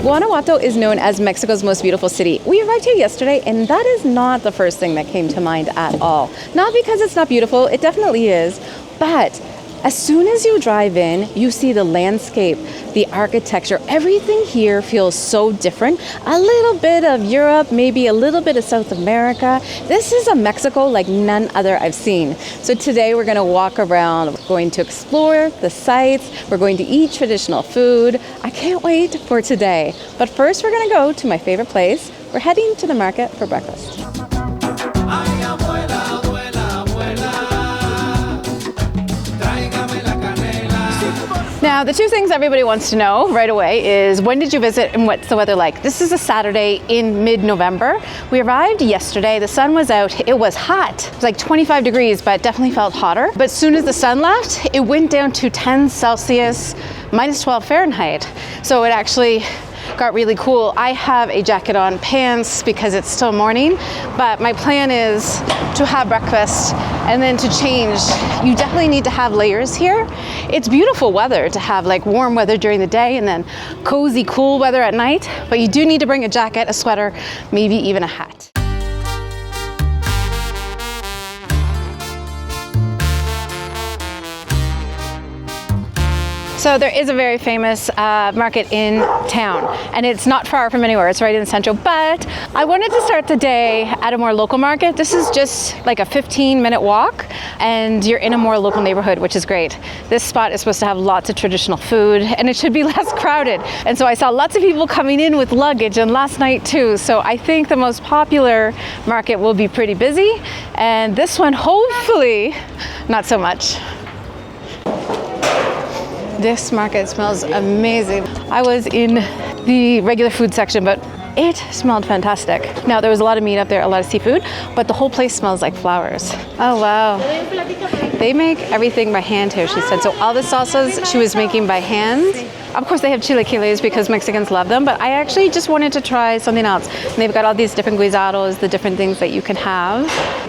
Guanajuato is known as Mexico's most beautiful city. We arrived here yesterday, and that is not the first thing that came to mind at all. Not because it's not beautiful, it definitely is, but as soon as you drive in, you see the landscape, the architecture. Everything here feels so different. A little bit of Europe, maybe a little bit of South America. This is a Mexico like none other I've seen. So today we're going to walk around. We're going to explore the sites. We're going to eat traditional food. I can't wait for today. But first we're going to go to my favorite place. We're heading to the market for breakfast. Now, the two things everybody wants to know right away is when did you visit and what's the weather like? This is a Saturday in mid-November. We arrived yesterday, the sun was out, it was hot. It was like 25 degrees, but definitely felt hotter. But as soon as the sun left, it went down to 10 Celsius, minus 12 Fahrenheit. So it actually got really cool. I have a jacket on, pants because it's still morning, but my plan is to have breakfast and then to change. You definitely need to have layers here. It's beautiful weather to have like warm weather during the day and then cozy, cool weather at night, but you do need to bring a jacket, a sweater, maybe even a hat. So there is a very famous market in town, and it's not far from anywhere. It's right in the central, but I wanted to start the day at a more local market. This is just like a 15-minute walk, and you're in a more local neighborhood, which is great. This spot is supposed to have lots of traditional food, and it should be less crowded. And so I saw lots of people coming in with luggage, and last night too. So I think the most popular market will be pretty busy, and this one, hopefully, not so much. This market smells amazing. I was in the regular food section, but it smelled fantastic. Now, there was a lot of meat up there, a lot of seafood, but the whole place smells like flowers. Oh, wow. They make everything by hand here, she said. So all the salsas she was making by hand. Of course, they have chilaquiles because Mexicans love them, but I actually just wanted to try something else. And they've got all these different guisados, the different things that you can have.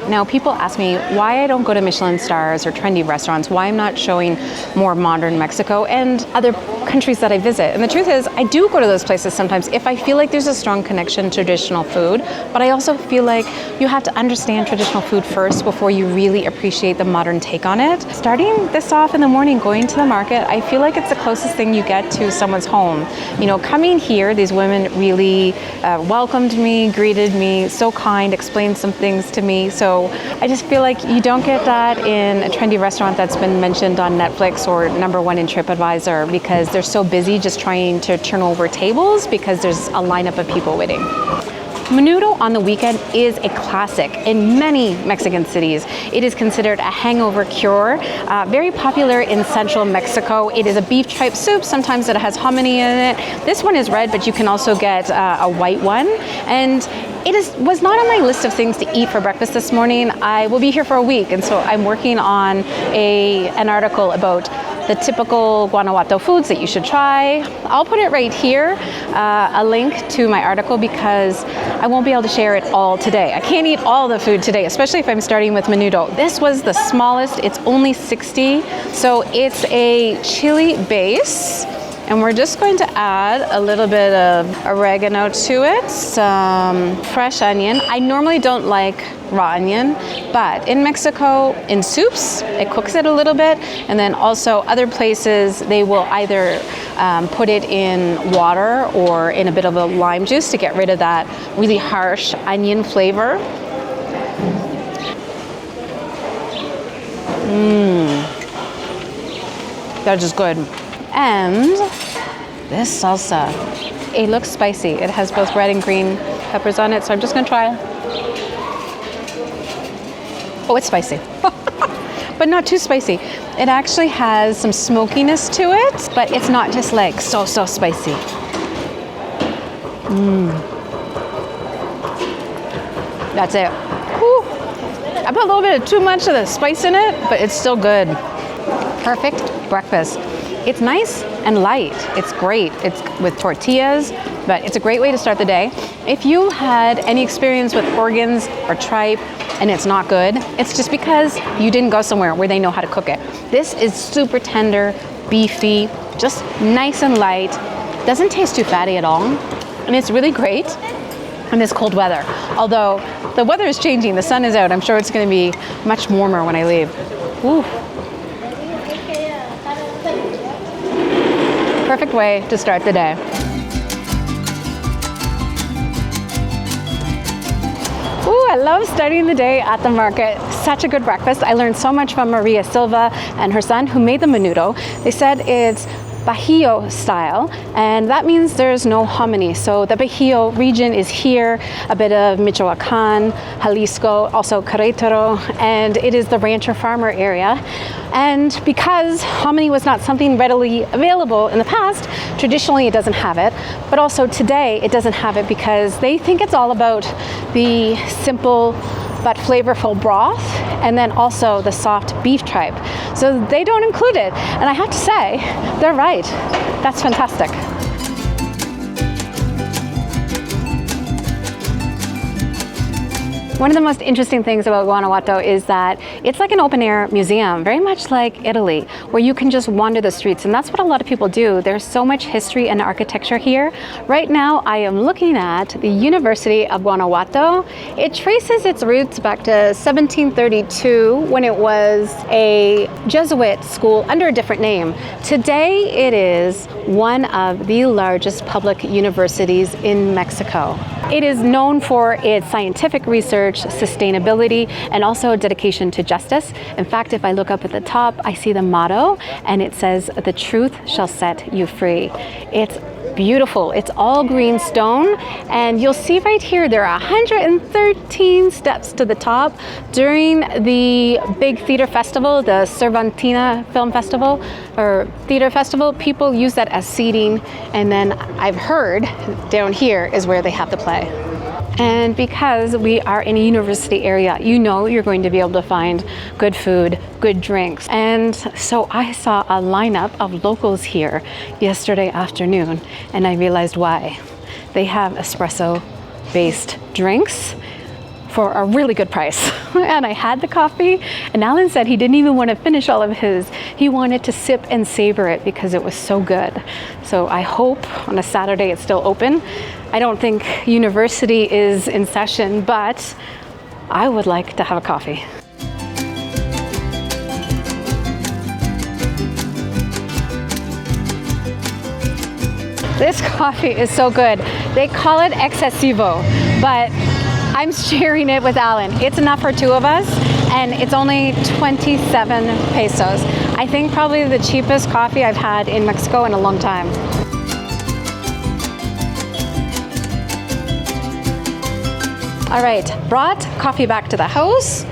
Now, people ask me why I don't go to Michelin stars or trendy restaurants, why I'm not showing more modern Mexico and other countries that I visit. And the truth is, I do go to those places sometimes if I feel like there's a strong connection to traditional food, but I also feel like you have to understand traditional food first before you really appreciate the modern take on it. Starting this off in the morning, going to the market, I feel like it's the closest thing you get to someone's home. You know, coming here, these women really welcomed me, greeted me, so kind, explained some things to me. So I just feel like you don't get that in a trendy restaurant that's been mentioned on Netflix or #1 in TripAdvisor because they're so busy just trying to turn over tables because there's a lineup of people waiting. Menudo on the weekend is a classic in many Mexican cities. It is considered a hangover cure, very popular in central Mexico. It is a beef tripe soup. Sometimes it has hominy in it. This one is red, but you can also get a white one. And was not on my list of things to eat for breakfast this morning. I will be here for a week, and so I'm working on an article about the typical Guanajuato foods that you should try. I'll put it right here, a link to my article, because I won't be able to share it all today. I can't eat all the food today, especially if I'm starting with Menudo. This was the smallest, it's only 60, so it's a chili base. And we're just going to add a little bit of oregano to it, some fresh onion. I normally don't like raw onion, but in Mexico, in soups, it cooks it a little bit. And then also other places, they will either put it in water or in a bit of a lime juice to get rid of that really harsh onion flavor. That's just good. And this salsa, it looks spicy. It has both red and green peppers on it, so I'm just gonna try. Oh, it's spicy, but not too spicy. It actually has some smokiness to it, but it's not just like so spicy. That's it. Whew. I put a little bit of too much of the spice in it, but it's still good. Perfect breakfast. It's nice and light. It's great. It's with tortillas, but it's a great way to start the day. If you had any experience with organs or tripe and it's not good, it's just because you didn't go somewhere where they know how to cook it. This is super tender, beefy, just nice and light. Doesn't taste too fatty at all. And it's really great in this cold weather. Although the weather is changing, the sun is out. I'm sure it's going to be much warmer when I leave. Ooh. Perfect way to start the day. Ooh, I love starting the day at the market. Such a good breakfast. I learned so much from Maria Silva and her son who made the menudo. They said it's Bajio-style, and that means there's no hominy. So the Bajio region is here, a bit of Michoacan, Jalisco, also Querétaro, and it is the rancher farmer area. And because hominy was not something readily available in the past, traditionally it doesn't have it, but also today it doesn't have it because they think it's all about the simple but flavorful broth, and then also the soft beef tripe. So they don't include it. And I have to say, they're right. That's fantastic. One of the most interesting things about Guanajuato is that it's like an open air museum, very much like Italy, where you can just wander the streets. And that's what a lot of people do. There's so much history and architecture here. Right now, I am looking at the University of Guanajuato. It traces its roots back to 1732 when it was a Jesuit school under a different name. Today, it is one of the largest public universities in Mexico. It is known for its scientific research, sustainability, and also dedication to justice. In fact, if I look up at the top, I see the motto, and it says, "The truth shall set you free." It's beautiful. It's all green stone, and you'll see right here there are 113 steps to the top. During the big theater festival, the Cervantina Film Festival or Theater Festival, people use that as seating, and then I've heard down here is where they have the play. And because we are in a university area, you know you're going to be able to find good food, good drinks. And so I saw a lineup of locals here yesterday afternoon, and I realized why. They have espresso-based drinks for a really good price. And I had the coffee, and Alan said he didn't even want to finish all of his. He wanted to sip and savor it because it was so good. So I hope on a Saturday it's still open. I don't think university is in session, but I would like to have a coffee. This coffee is so good. They call it excesivo, but I'm sharing it with Alan. It's enough for two of us, and it's only 27 pesos. I think probably the cheapest coffee I've had in Mexico in a long time. All right, brought coffee back to the house,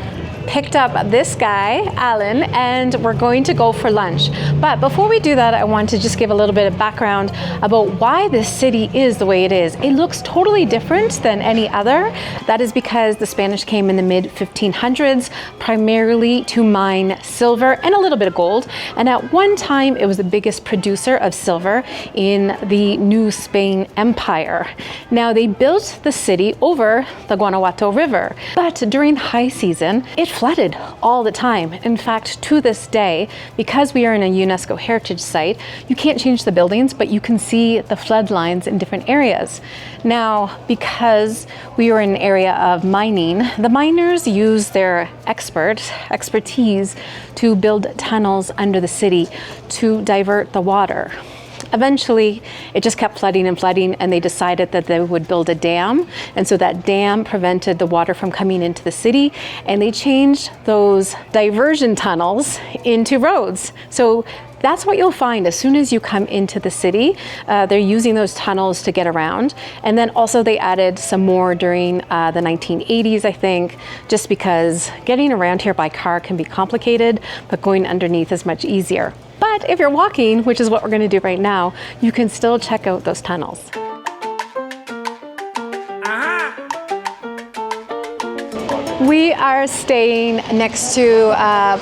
picked up this guy, Alan, and we're going to go for lunch. But before we do that, I want to just give a little bit of background about why this city is the way it is. It looks totally different than any other. That is because the Spanish came in the mid-1500s, primarily to mine silver and a little bit of gold. And at one time, it was the biggest producer of silver in the New Spain Empire. Now, they built the city over the Guanajuato River, but during high season, it flooded all the time. In fact, to this day, because we are in a UNESCO Heritage Site, you can't change the buildings, but you can see the flood lines in different areas. Now, because we are in an area of mining, the miners use their expertise to build tunnels under the city to divert the water. Eventually, it just kept flooding and flooding, and they decided that they would build a dam. And so that dam prevented the water from coming into the city, and they changed those diversion tunnels into roads. So that's what you'll find as soon as you come into the city. They're using those tunnels to get around. And then also they added some more during the 1980s, I think, just because getting around here by car can be complicated, but going underneath is much easier. But if you're walking, which is what we're going to do right now, you can still check out those tunnels. We are staying next to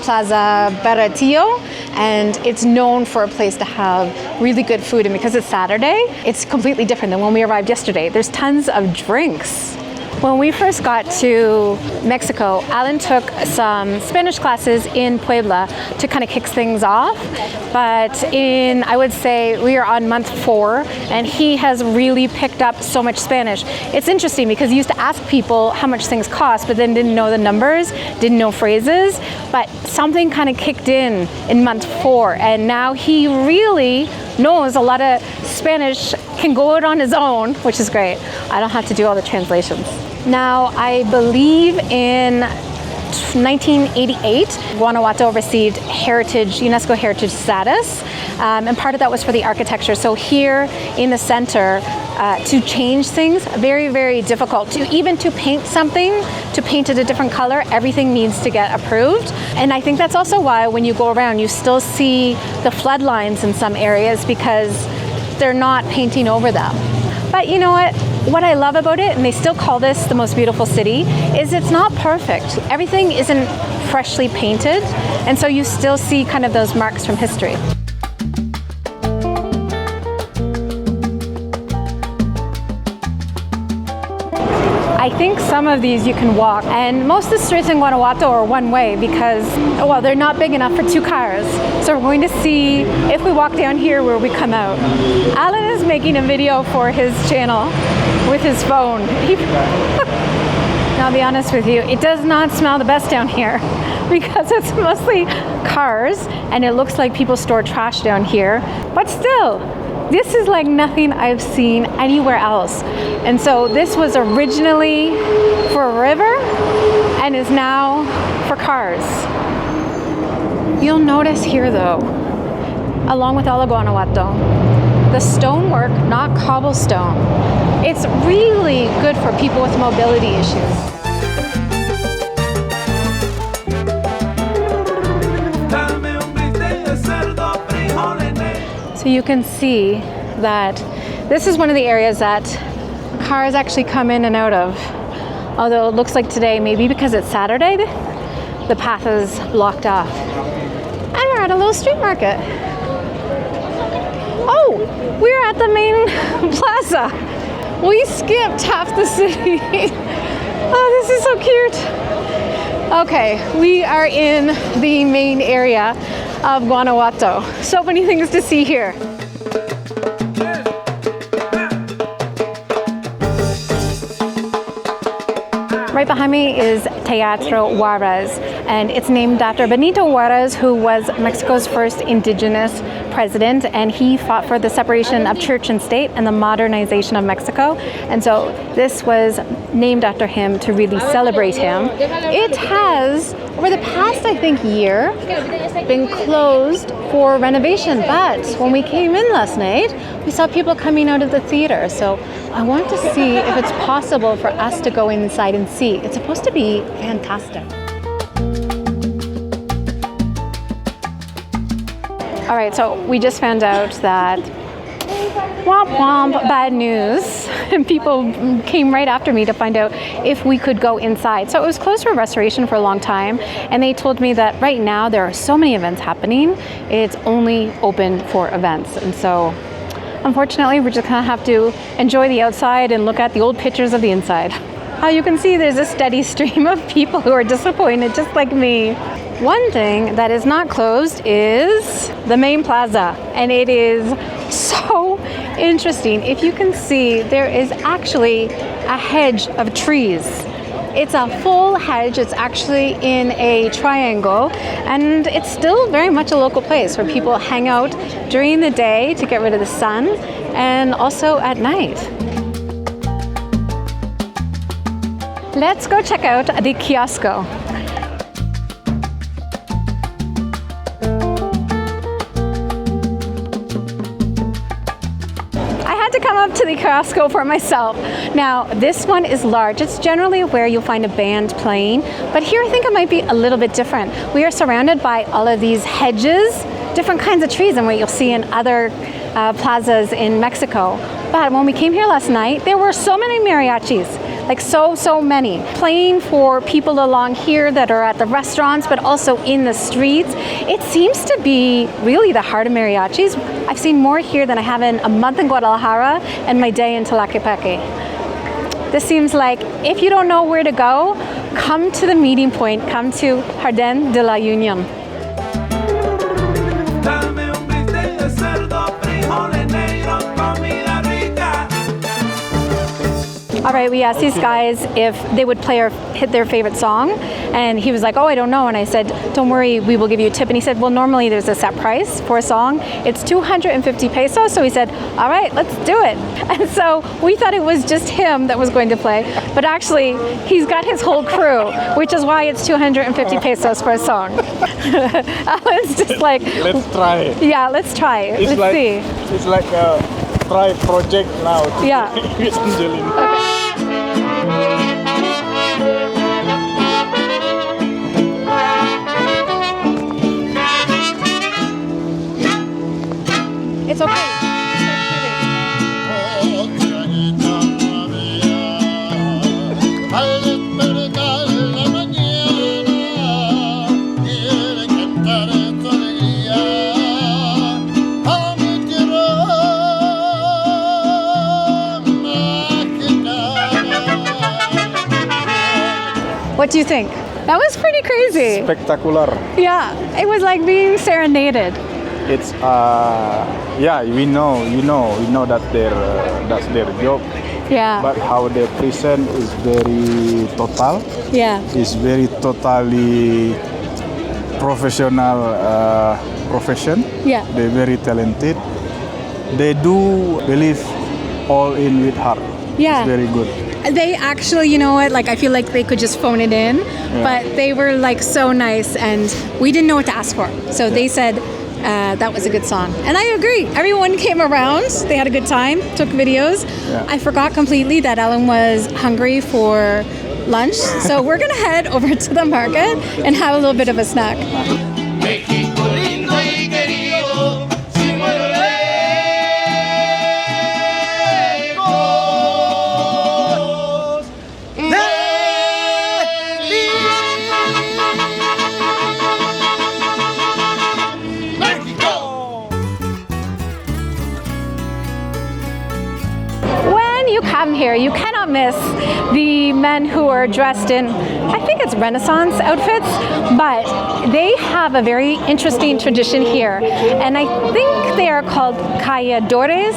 Plaza Baratillo, and it's known for a place to have really good food. And because it's Saturday, it's completely different than when we arrived yesterday. There's tons of drinks. When we first got to Mexico, Alan took some Spanish classes in Puebla to kind of kick things off. But I would say we are on month 4, and he has really picked up so much Spanish. It's interesting because he used to ask people how much things cost, but then didn't know the numbers, didn't know phrases. But something kind of kicked in month 4, and now he really knows a lot of Spanish, can go out on his own, which is great. I don't have to do all the translations. Now, I believe in 1988, Guanajuato received UNESCO Heritage status, and part of that was for the architecture. So here in the center, to change things, very, very difficult. To paint something, to paint it a different color, everything needs to get approved. And I think that's also why when you go around, you still see the flood lines in some areas because they're not painting over them. But you know what? What I love about it, and they still call this the most beautiful city, is it's not perfect. Everything isn't freshly painted, and so you still see kind of those marks from history. I think some of these you can walk, and most of the streets in Guanajuato are one way because, well, they're not big enough for 2 cars. So we're going to see if we walk down here where we come out. Alan is making a video for his channel with his phone. Now, I'll be honest with you, it does not smell the best down here because it's mostly cars and it looks like people store trash down here, but still, this is like nothing I've seen anywhere else. And so this was originally for a river and is now for cars. You'll notice here though, along with all of Guanajuato, the stonework, not cobblestone. It's really good for people with mobility issues. So you can see that this is one of the areas that cars actually come in and out of. Although it looks like today, maybe because it's Saturday, the path is blocked off. And we're at a little street market. Oh, we're at the main plaza. We skipped half the city. Oh, this is so cute. Okay, we are in the main area of Guanajuato. So many things to see here. Right behind me is Teatro Juarez, and it's named after Benito Juarez, who was Mexico's first indigenous president, and he fought for the separation of church and state and the modernization of Mexico. And so this was named after him to really celebrate him. It has, over the past, I think, year, been closed for renovation, but when we came in last night, we saw people coming out of the theater. So I want to see if it's possible for us to go inside and see. It's supposed to be fantastic. All right, so we just found out that womp womp, bad news. And people came right after me to find out if we could go inside. So it was closed for restoration for a long time, and they told me that right now there are so many events happening, it's only open for events. And so unfortunately, we're just gonna have to enjoy the outside and look at the old pictures of the inside. How you can see there's a steady stream of people who are disappointed, just like me. One thing that is not closed is the main plaza, and it is so interesting. If you can see, there is actually a hedge of trees. It's a full hedge. It's actually in a triangle, and it's still very much a local place where people hang out during the day to get rid of the sun, and also at night. Let's go check out the kiosco. Come up to the kiosco for myself. Now, this one is large. It's generally where you'll find a band playing, but here I think it might be a little bit different. We are surrounded by all of these hedges, different kinds of trees than what you'll see in other plazas in Mexico. But when we came here last night, there were so many mariachis. Like so many. Playing for people along here that are at the restaurants, but also in the streets. It seems to be really the heart of mariachis. I've seen more here than I have in a month in Guadalajara and my day in Tlaquepaque. This seems like if you don't know where to go, come to the meeting point, come to Jardin de la Union. All right, we asked these guys if they would hit their favorite song, and he was like, oh, I don't know. And I said, don't worry, we will give you a tip. And he said, well, normally there's a set price for a song. It's 250 pesos. So he said, all right, let's do it. And so we thought it was just him that was going to play, but actually he's got his whole crew, which is why it's 250 pesos for a song. It's just like, let's try it. Yeah, let's try it. Let's see. It's like a try project now. Yeah. Ayngelina. Okay. It's okay. What do you think? That was pretty crazy. Spectacular. Yeah, it was like being serenaded. It's yeah, we know that that's their job. Yeah. But how they present is very total. Yeah. It's very totally professional profession. Yeah. They're very talented. They do believe all in with heart. Yeah. It's very good. They actually, you know what, like I feel like they could just phone it in, but they were like so nice and we didn't know what to ask for. So they said that was a good song. And I agree. Everyone came around. They had a good time, took videos. Yeah. I forgot completely that Ellen was hungry for lunch. So we're going to head over to the market and have a little bit of a snack. Here, you cannot miss the men who are dressed in, I think it's Renaissance outfits, but they have a very interesting tradition here, and I think they are called calladores.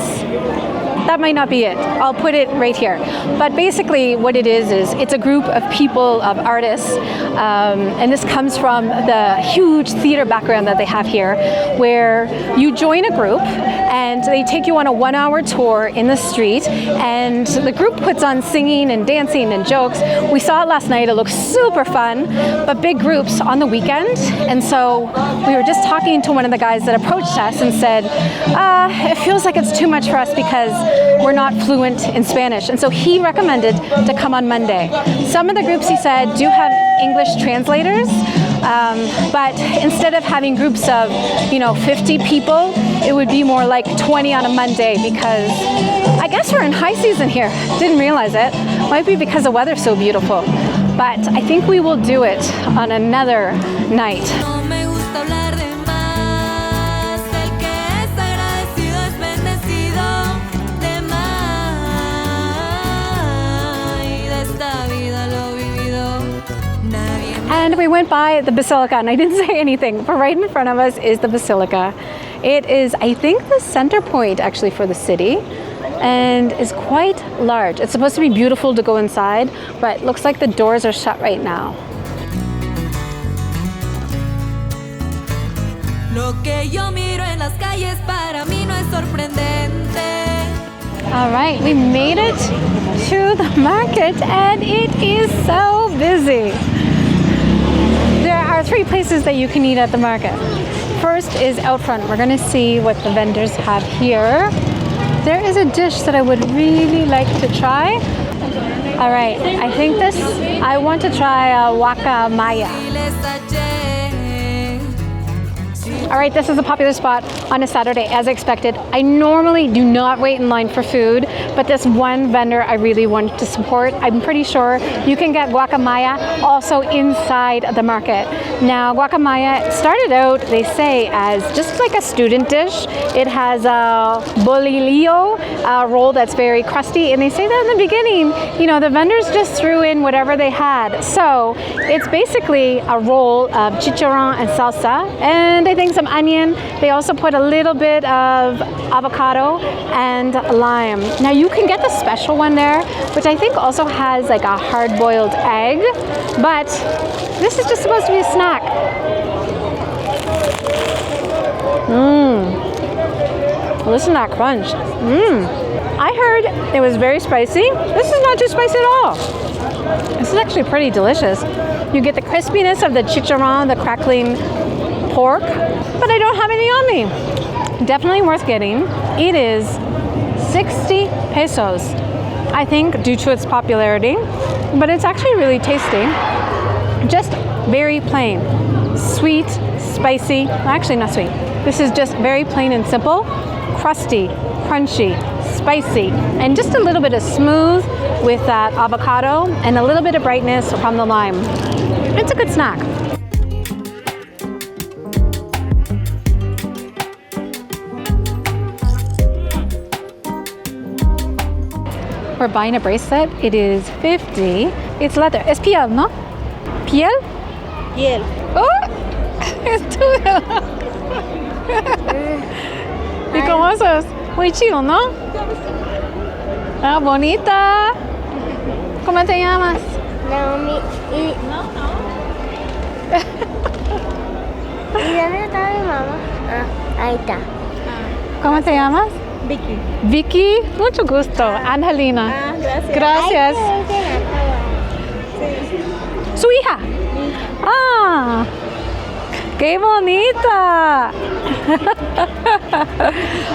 That might not be it. I'll put it right here. But basically what it is it's a group of people, of artists, and this comes from the huge theater background that they have here, where you join a group and they take you on a 1-hour tour in the street, and the group puts on singing and dancing and jokes. We saw it last night. It looks super fun, but big groups on the weekend. And so we were just talking to one of the guys that approached us and said, it feels like it's too much for us because we're not fluent in Spanish. And so he recommended to come on Monday. Some of the groups, he said, do have English translators, but instead of having groups of 50 people, it would be more like 20 on a Monday, because I guess we're in high season here. Didn't realize it. Might be because the weather's so beautiful. But I think we will do it on another night. And we went by the Basilica, and I didn't say anything, but right in front of us is the Basilica. It is, I think, the center point actually for the city, and is quite large. It's supposed to be beautiful to go inside, but it looks like the doors are shut right now. All right, we made it to the market, and it is so busy. There are 3 places that you can eat at the market. First is out front. We're going to see what the vendors have here. There is a dish that I would really like to try. All right, I think I want to try a Guacamaya. All right, this is a popular spot on a Saturday, as expected. I normally do not wait in line for food, but this one vendor I really wanted to support. I'm pretty sure you can get guacamaya also inside the market. Now, guacamaya started out, they say, as just like a student dish. It has a bolillo roll that's very crusty, and they say that in the beginning, you know, the vendors just threw in whatever they had. So it's basically a roll of chicharron and salsa, and I think some onion. They also put a little bit of avocado and lime. Now you can get the special one there, which I think also has like a hard-boiled egg, but this is just supposed to be a snack. Listen to that crunch. I heard it was very spicy. This is not too spicy at all. This is actually pretty delicious. You get the crispiness of the chicharron, the crackling pork, but I don't have any on me. Definitely worth getting. It is 60 pesos, I think, due to its popularity, but it's actually really tasty. Just very plain. Sweet, spicy, actually not sweet. This is just very plain and simple, crusty, crunchy, spicy, and just a little bit of smooth with that avocado and a little bit of brightness from the lime. It's a good snack. We're buying a bracelet. It is 50. It's leather. Es piel, ¿no? Piel? Piel. Oh, es tuyo. ¿Y cómo sos? Muy chido, ¿no? Ah, bonita. ¿Cómo te llamas? Naomi. ¿Y dónde está mi mamá? Ah, ahí está. ¿Cómo te llamas? Vicky. Vicky, mucho gusto. Angelina. Ah, gracias. Gracias. ¿Su hija? Ah, qué bonita.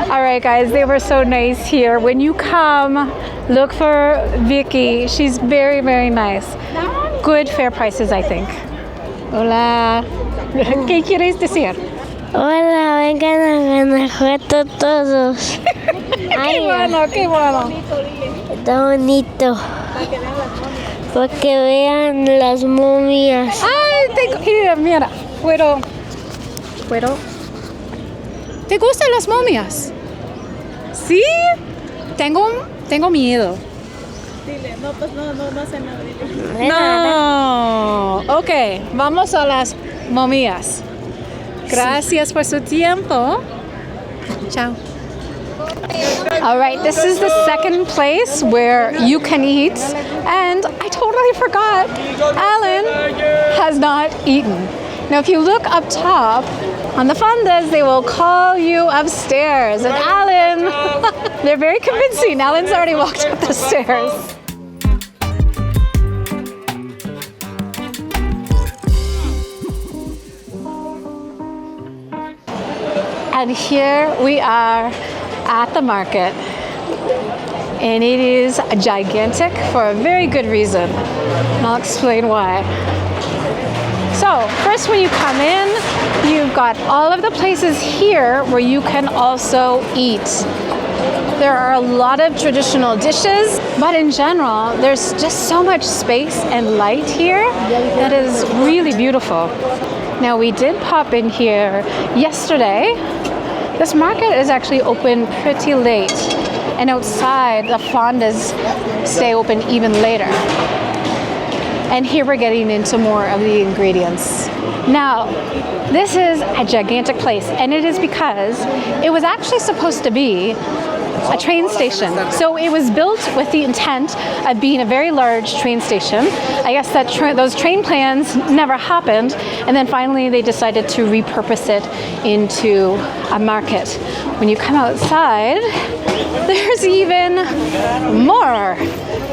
All right, guys, they were so nice here. When you come, look for Vicky. She's very, very nice. Good, fair prices, I think. Hola. ¿Qué quieres decir? Hola, vengan a Guanajuato todos. Qué bueno, qué bueno. Está bonito. Para que vean las momias. Ay, mira, ¿puedo? ¿Te gustan las momias? ¿Sí? Tengo miedo. Dile, no, pues no sé nada. No. Ok, vamos a las momias. Gracias por su tiempo. Chao. All right, this is the second place where you can eat, and I totally forgot, Alan has not eaten. Now, if you look up top on the Fondas, they will call you upstairs, and Alan, they're very convincing. Alan's already walked up the stairs. And here we are at the market, and it is gigantic for a very good reason, and I'll explain why. So first, when you come in, you've got all of the places here where you can also eat. There are a lot of traditional dishes, but in general, there's just so much space and light here that is really beautiful. Now, we did pop in here yesterday. This market is actually open pretty late, and outside the Fondas stay open even later. And here we're getting into more of the ingredients. Now, this is a gigantic place, and it is because it was actually supposed to be a train station. So it was built with the intent of being a very large train station. I guess that those train plans never happened, and then finally they decided to repurpose it into a market. When you come outside, there's even more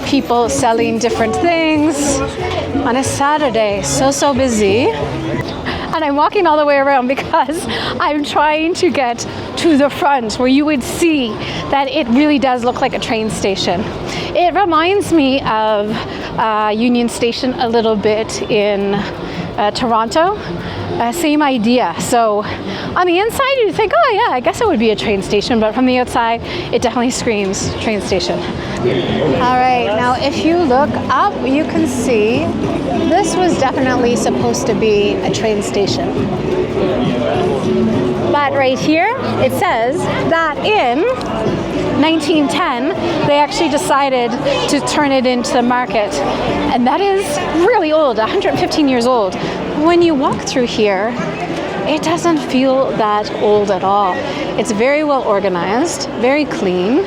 people selling different things on a Saturday. So busy. And I'm walking all the way around because I'm trying to get to the front where you would see that it really does look like a train station. It reminds me of Union Station a little bit in Toronto. Same idea. So on the inside, you'd think, oh yeah, I guess it would be a train station, but from the outside, it definitely screams train station. All right, now if you look up, you can see this was definitely supposed to be a train station. But right here, it says that in 1910, they actually decided to turn it into the market. And that is really old, 115 years old. When you walk through here, it doesn't feel that old at all. It's very well organized, very clean.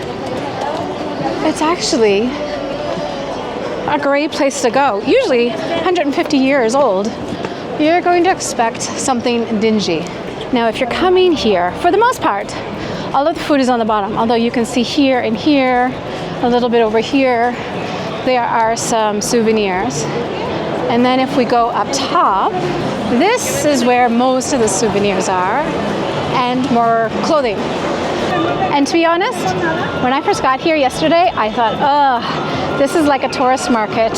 It's actually a great place to go. Usually 150 years old, you're going to expect something dingy. Now, if you're coming here, for the most part, all of the food is on the bottom, although you can see here and here, a little bit over here, there are some souvenirs. And then if we go up top, this is where most of the souvenirs are, and more clothing. And to be honest, when I first got here yesterday, I thought, oh, this is like a tourist market.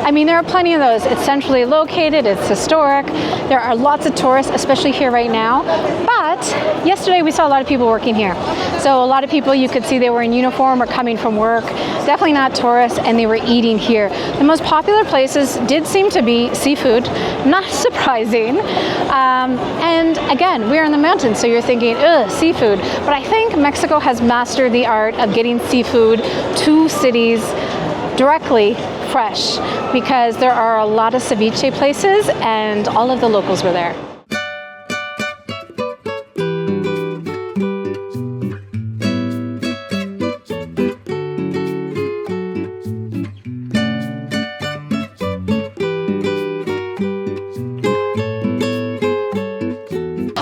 I mean, there are plenty of those. It's centrally located, it's historic. There are lots of tourists, especially here right now. But yesterday we saw a lot of people working here. So a lot of people, you could see they were in uniform or coming from work. Definitely not tourists, and they were eating here. The most popular places did seem to be seafood, not surprising. And again, we're in the mountains, so you're thinking, ugh, seafood. But I think Mexico has mastered the art of getting seafood to cities directly fresh, because there are a lot of ceviche places and all of the locals were there.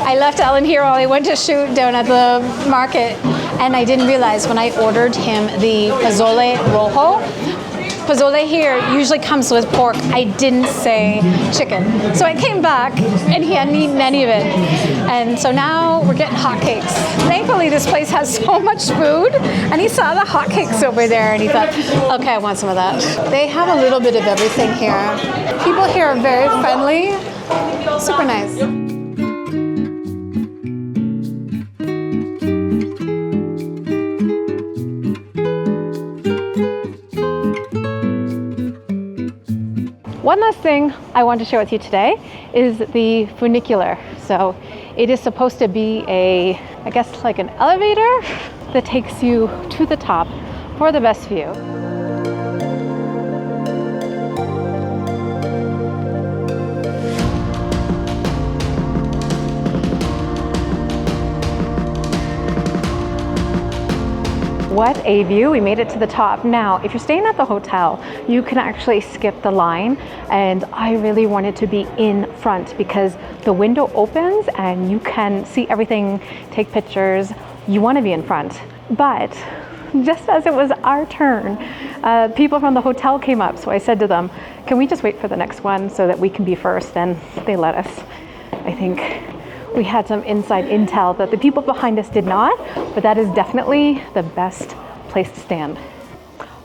I left Ellen here while I went to shoot down at the market, and I didn't realize when I ordered him the pozole rojo. Pozole here usually comes with pork. I didn't say chicken. So I came back and he hadn't eaten any of it. And so now we're getting hotcakes. Thankfully this place has so much food, and he saw the hotcakes over there and he thought, okay, I want some of that. They have a little bit of everything here. People here are very friendly, super nice. One last thing I want to share with you today is the Funicular. So it is supposed to be I guess like an elevator that takes you to the top for the best view. What a view. We made it to the top. Now, if you're staying at the hotel, you can actually skip the line, and I really wanted to be in front because the window opens and you can see everything, take pictures. You want to be in front. But just as it was our turn, people from the hotel came up, so I said to them, can we just wait for the next one so that we can be first? And they let us. I think we had some inside intel that the people behind us did not, but that is definitely the best place to stand.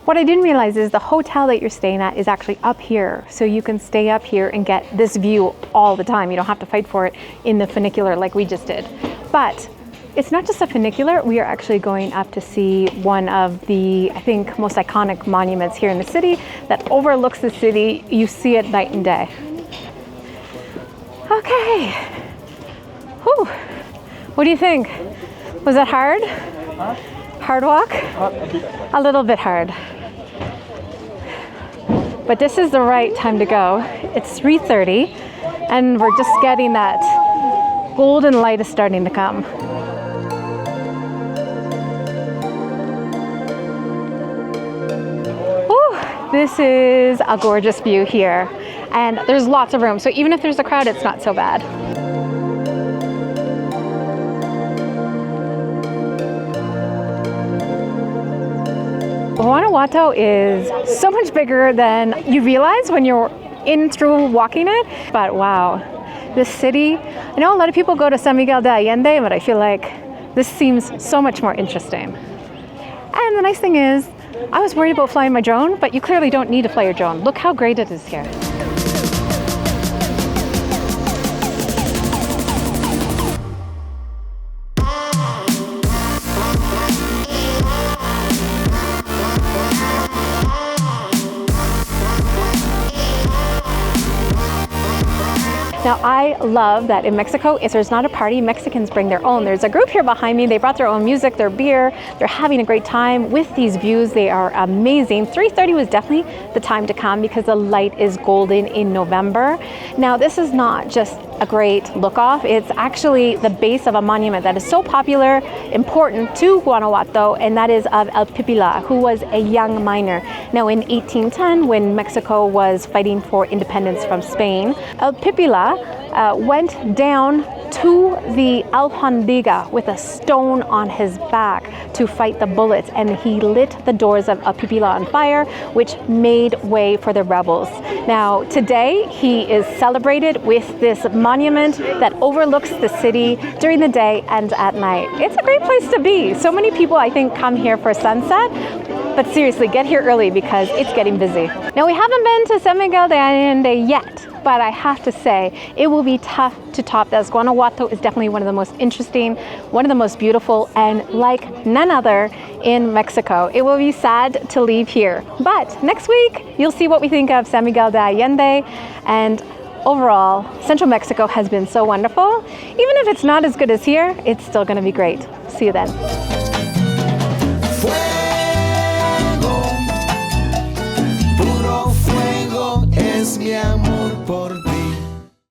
What I didn't realize is the hotel that you're staying at is actually up here, so you can stay up here and get this view all the time. You don't have to fight for it in the funicular like we just did. But it's not just a funicular. We are actually going up to see one of the, I think, most iconic monuments here in the city that overlooks the city. You see it night and day. Okay. Whew. What do you think? Was that hard? Hard walk? A little bit hard. But this is the right time to go. It's 3:30 and we're just getting that golden light is starting to come. Whew. This is a gorgeous view here, and there's lots of room. So even if there's a crowd, it's not so bad. Guanajuato is so much bigger than you realize when you're in through walking it. But wow, this city, I know a lot of people go to San Miguel de Allende, but I feel like this seems so much more interesting. And the nice thing is, I was worried about flying my drone, but you clearly don't need to fly your drone. Look how great it is here. Now, I love that in Mexico, if there's not a party, Mexicans bring their own. There's a group here behind me. They brought their own music, their beer. They're having a great time with these views. They are amazing. 3:30 was definitely the time to come because the light is golden in November. Now, this is not just a great look off. It's actually the base of a monument that is so popular, important to Guanajuato, and that is of El Pipila, who was a young miner. Now in 1810, when Mexico was fighting for independence from Spain, El Pipila went down to the Alhambra with a stone on his back to fight the bullets, and he lit the doors of El Pipila on fire, which made way for the rebels. Now today he is celebrated with this monument that overlooks the city during the day and at night. It's a great place to be. So many people, I think, come here for sunset, but seriously, get here early because it's getting busy. Now we haven't been to San Miguel de Allende yet, but I have to say it will be tough to top this. Guanajuato is definitely one of the most interesting, one of the most beautiful, and like none other in Mexico. It will be sad to leave here, but next week you'll see what we think of San Miguel de Allende. And overall, Central Mexico has been so wonderful. Even if it's not as good as here, it's still going to be great. See you then.